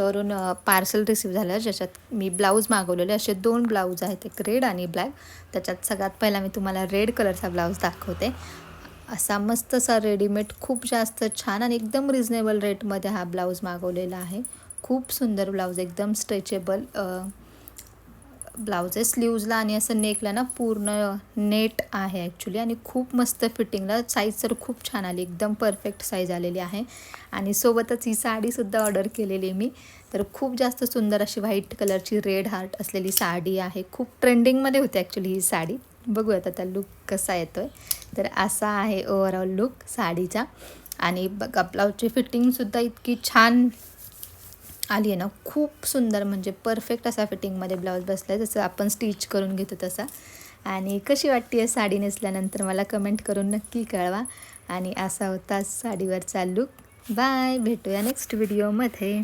वरून parcel receive झालं, ज्याच्यात मी ब्लाऊज मागवलेले. असे 2 ब्लाऊज आहेत, एक रेड आणि ब्लॅक. त्याच्यात सगळ्यात पहिला मी तुम्हाला रेड कलरचा ब्लाऊज दाखवते. असा मस्तसा रेडीमेड, खूप जास्त छान आणि एकदम रिजनेबल रेटमध्ये हा ब्लाऊज मागवलेला आहे. खूप सुंदर ब्लाऊज, एकदम स्ट्रेचेबल ब्लाऊज आहे. स्लीव्जला आणि असं नेकला ना पूर्ण नेट आहे ॲक्च्युली, आणि खूप मस्त फिटिंगला. साईज तर खूप छान आली, एकदम परफेक्ट साईज आलेली आहे. आणि सोबतच ही साडीसुद्धा ऑर्डर केलेली मी. तर खूप जास्त सुंदर अशी व्हाईट कलरची रेड हार्ट असलेली साडी आहे. खूप ट्रेंडिंगमध्ये होती ॲक्च्युली ही साडी. बघूयात आता लुक कसा येतो आहे. तर असा आहे ओव्हरऑल लुक साडीचा. आणि बघा ब्लाऊजची फिटिंगसुद्धा इतकी छान आली आहे ना, खूप सुंदर, म्हणजे परफेक्ट असा फिटिंगमध्ये ब्लाऊज बसला आहे, जसं आपण स्टिच करून घेतो तसा. आणि कशी वाटते आहे साडी नेसल्यानंतर मला कमेंट करून नक्की कळवा. आणि असा होता साडीवरचा लुक. बाय, भेटूया नेक्स्ट व्हिडिओमध्ये.